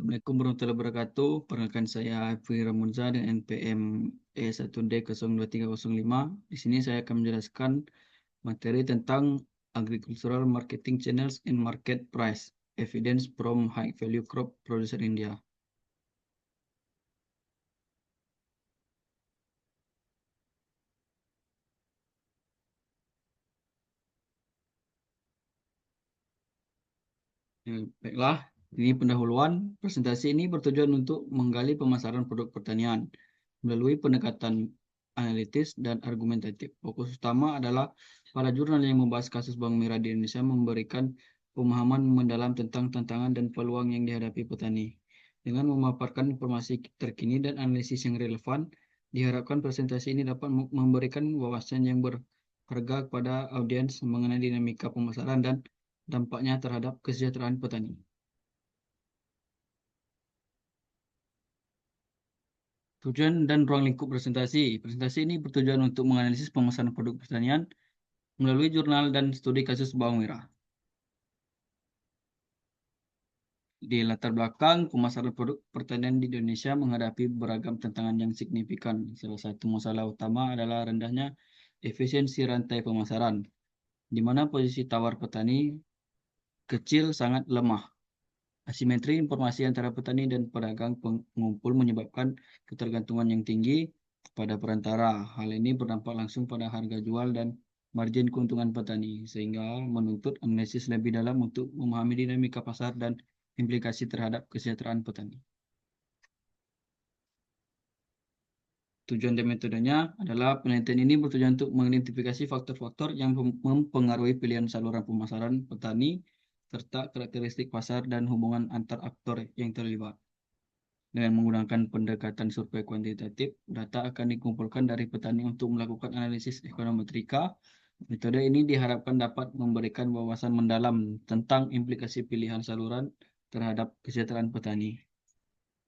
Assalamualaikum warahmatullahi wabarakatuh. Perkenalkan saya Hafri Ramunza dengan NPM E1D02305. Di sini saya akan menjelaskan materi tentang Agricultural Marketing Channels and Market Price, Evidence from High Value Crop Producer India. Baiklah, ini pendahuluan. Presentasi ini bertujuan untuk menggali pemasaran produk pertanian melalui pendekatan analitis dan argumentatif. Fokus utama adalah para jurnal yang membahas kasus bawang merah di Indonesia memberikan pemahaman mendalam tentang tantangan dan peluang yang dihadapi petani. Dengan memaparkan informasi terkini dan analisis yang relevan, diharapkan presentasi ini dapat memberikan wawasan yang berharga kepada audiens mengenai dinamika pemasaran dan dampaknya terhadap kesejahteraan petani. Tujuan dan ruang lingkup presentasi. Presentasi ini bertujuan untuk menganalisis pemasaran produk pertanian melalui jurnal dan studi kasus bawang merah. Di latar belakang, pemasaran produk pertanian di Indonesia menghadapi beragam tantangan yang signifikan. Salah satu masalah utama adalah rendahnya efisiensi rantai pemasaran, di mana posisi tawar petani kecil sangat lemah. Asimetri informasi antara petani dan pedagang pengumpul menyebabkan ketergantungan yang tinggi pada perantara. Hal ini berdampak langsung pada harga jual dan margin keuntungan petani, sehingga menuntut analisis lebih dalam untuk memahami dinamika pasar dan implikasi terhadap kesejahteraan petani. Tujuan dan metodenya adalah penelitian ini bertujuan untuk mengidentifikasi faktor-faktor yang mempengaruhi pilihan saluran pemasaran petani serta karakteristik pasar dan hubungan antar aktor yang terlibat. Dengan menggunakan pendekatan survei kuantitatif, data akan dikumpulkan dari petani untuk melakukan analisis ekonometrika. Metode ini diharapkan dapat memberikan wawasan mendalam tentang implikasi pilihan saluran terhadap kesejahteraan petani,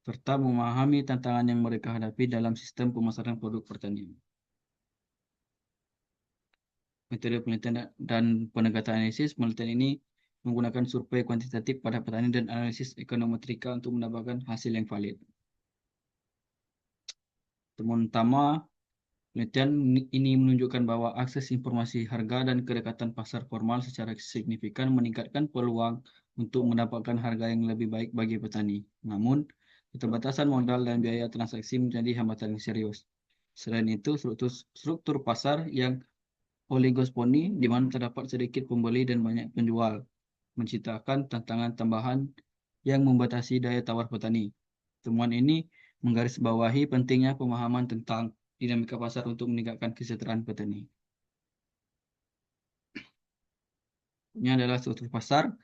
serta memahami tantangan yang mereka hadapi dalam sistem pemasaran produk pertanian. Metode penelitian dan pendekatan analisis penelitian ini menggunakan survei kuantitatif pada petani dan analisis ekonometrika untuk mendapatkan hasil yang valid. Temuan utama penelitian ini menunjukkan bahwa akses informasi harga dan kedekatan pasar formal secara signifikan meningkatkan peluang untuk mendapatkan harga yang lebih baik bagi petani. Namun, keterbatasan modal dan biaya transaksi menjadi hambatan yang serius. Selain itu, struktur pasar yang oligospoli di mana terdapat sedikit pembeli dan banyak penjual, menciptakan tantangan tambahan yang membatasi daya tawar petani. Temuan ini menggarisbawahi pentingnya pemahaman tentang dinamika pasar untuk meningkatkan kesejahteraan petani. Ini adalah struktur pasar.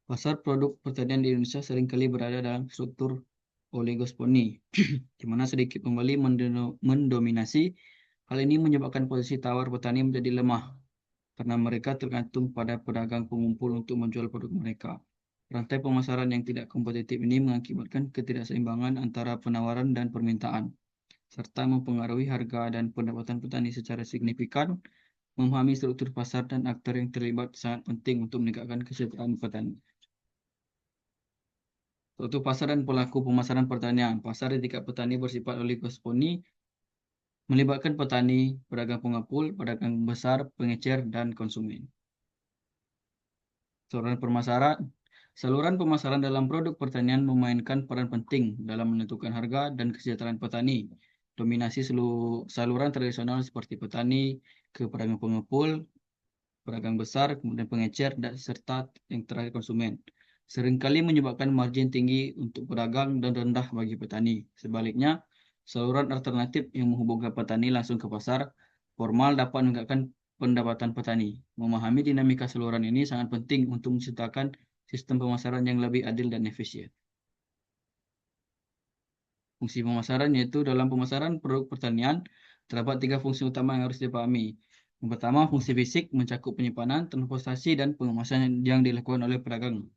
Pasar produk pertanian di Indonesia seringkali berada dalam struktur oligospoli, di mana sedikit pembeli mendominasi. Hal ini menyebabkan posisi tawar petani menjadi lemah, karena mereka tergantung pada pedagang pengumpul untuk menjual produk mereka. Rantai pemasaran yang tidak kompetitif ini mengakibatkan ketidakseimbangan antara penawaran dan permintaan, serta mempengaruhi harga dan pendapatan petani secara signifikan. Memahami struktur pasar dan aktor yang terlibat sangat penting untuk meningkatkan kesejahteraan petani. Struktur pasar dan pelaku pemasaran pertanian. Pasar di tingkat petani bersifat oligospoli, melibatkan petani, pedagang pengepul, pedagang besar, pengecer, dan konsumen. Saluran pemasaran dalam produk pertanian memainkan peran penting dalam menentukan harga dan kesejahteraan petani. Dominasi saluran tradisional seperti petani ke pedagang pengepul, pedagang besar, kemudian pengecer, dan serta yang terakhir konsumen, seringkali menyebabkan margin tinggi untuk pedagang dan rendah bagi petani. Sebaliknya, saluran alternatif yang menghubungkan petani langsung ke pasar formal dapat meningkatkan pendapatan petani. Memahami dinamika saluran ini sangat penting untuk menciptakan sistem pemasaran yang lebih adil dan efisien. Fungsi pemasaran yaitu dalam pemasaran produk pertanian terdapat 3 fungsi utama yang harus dipahami. Yang pertama, fungsi fisik mencakup penyimpanan, transportasi, dan pengemasan yang dilakukan oleh pedagang.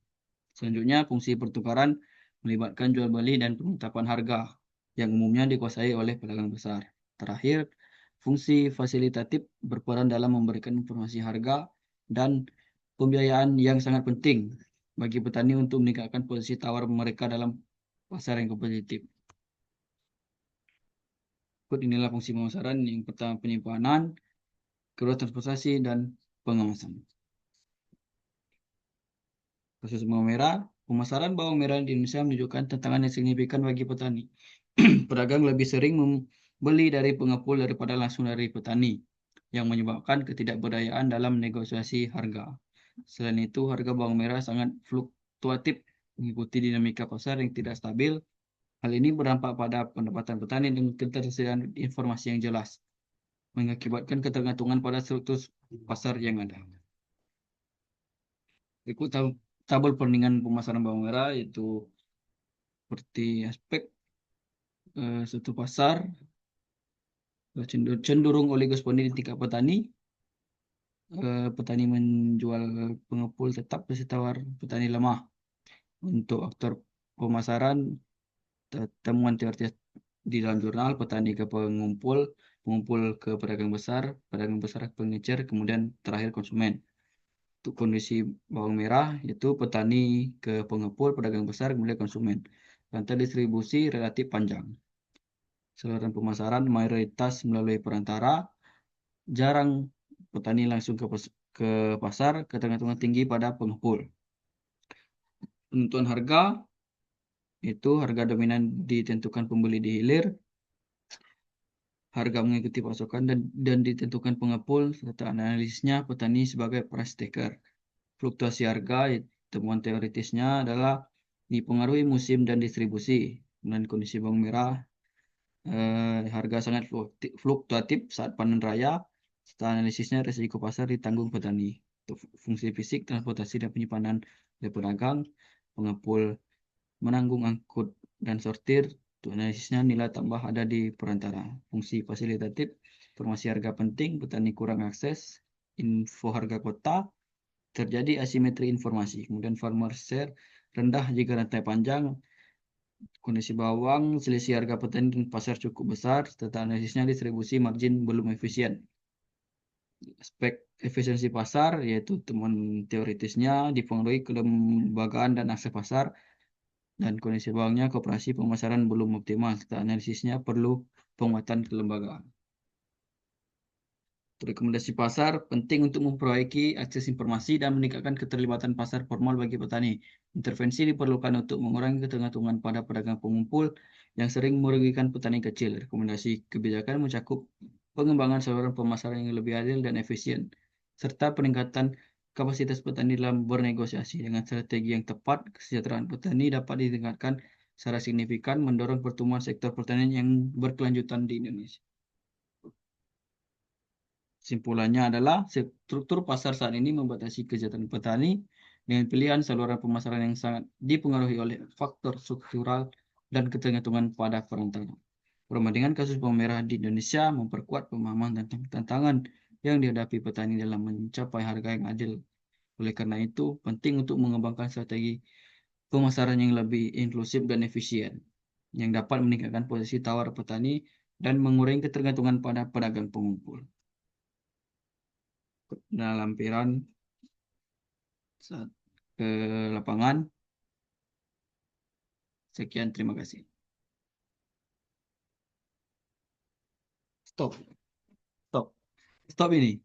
Selanjutnya, fungsi pertukaran melibatkan jual beli dan penetapan harga yang umumnya dikuasai oleh pedagang besar. Terakhir, fungsi fasilitatif berperan dalam memberikan informasi harga dan pembiayaan yang sangat penting bagi petani untuk meningkatkan posisi tawar mereka dalam pasar yang kompetitif. Inilah fungsi pemasaran. Yang pertama penyimpanan, kedua transportasi, dan pengemasan. Kasus bawang merah, pemasaran bawang merah di Indonesia menunjukkan tantangan yang signifikan bagi petani. Pedagang lebih sering membeli dari pengepul daripada langsung dari petani, yang menyebabkan ketidakberdayaan dalam negosiasi harga. Selain itu, harga bawang merah sangat fluktuatif, mengikuti dinamika pasar yang tidak stabil. Hal ini berdampak pada pendapatan petani dan ketersediaan informasi yang jelas, mengakibatkan ketergantungan pada struktur pasar yang ada. Ikut tabel perbandingan pemasaran bawang merah, yaitu seperti aspek suatu pasar cenderung oligospoly di tingkat petani. Petani menjual pengepul tetap masih tawar petani lemah. Untuk aktor pemasaran, temuan teori di dalam jurnal, petani ke pengumpul, pengumpul ke pedagang besar ke pengecer, kemudian terakhir konsumen. Untuk kondisi bawang merah, yaitu petani ke pengepul, pedagang besar, kemudian konsumen. Rantai distribusi relatif panjang. Saluran pemasaran mayoritas melalui perantara, jarang petani langsung ke pasar, ketergantungan tinggi pada pengepul. Penentuan harga, itu harga dominan ditentukan pembeli di hilir, harga mengikuti pasokan dan ditentukan pengepul, serta analisisnya petani sebagai price taker. Fluktuasi harga, temuan teoritisnya adalah dipengaruhi musim dan distribusi. Dan kondisi bawang merah, harga sangat fluktuatif saat panen raya. Setelah analisisnya, risiko pasar ditanggung petani. Untuk fungsi fisik, transportasi dan penyimpanan oleh pedagang, pengepul menanggung angkut dan sortir. Untuk analisisnya, nilai tambah ada di perantara. Fungsi fasilitatif, informasi harga penting, petani kurang akses, info harga kota, terjadi asimetri informasi. Kemudian farmer share rendah jika rantai panjang. Kondisi bawang, selisih harga petani dan pasar cukup besar, serta analisisnya distribusi margin belum efisien. Aspek efisiensi pasar, yaitu temuan teoritisnya dipengaruhi kelembagaan dan akses pasar, dan kondisi bawangnya koperasi pemasaran belum optimal, serta analisisnya perlu penguatan kelembagaan. Rekomendasi pasar penting untuk memperbaiki akses informasi dan meningkatkan keterlibatan pasar formal bagi petani. Intervensi diperlukan untuk mengurangi ketergantungan pada pedagang pengumpul yang sering merugikan petani kecil. Rekomendasi kebijakan mencakup pengembangan saluran pemasaran yang lebih adil dan efisien, serta peningkatan kapasitas petani dalam bernegosiasi. Dengan strategi yang tepat, kesejahteraan petani dapat ditingkatkan secara signifikan, mendorong pertumbuhan sektor pertanian yang berkelanjutan di Indonesia. Simpulannya adalah struktur pasar saat ini membatasi kesejahteraan petani dengan pilihan saluran pemasaran yang sangat dipengaruhi oleh faktor struktural dan ketergantungan pada perantara. Perbandingan kasus bawang merah di Indonesia memperkuat pemahaman tentang tantangan yang dihadapi petani dalam mencapai harga yang adil. Oleh karena itu, penting untuk mengembangkan strategi pemasaran yang lebih inklusif dan efisien, yang dapat meningkatkan posisi tawar petani dan mengurangi ketergantungan pada pedagang pengumpul. Nah, lampiran saat ke lapangan. Sekian, terima kasih. Stop, stop, stop ini.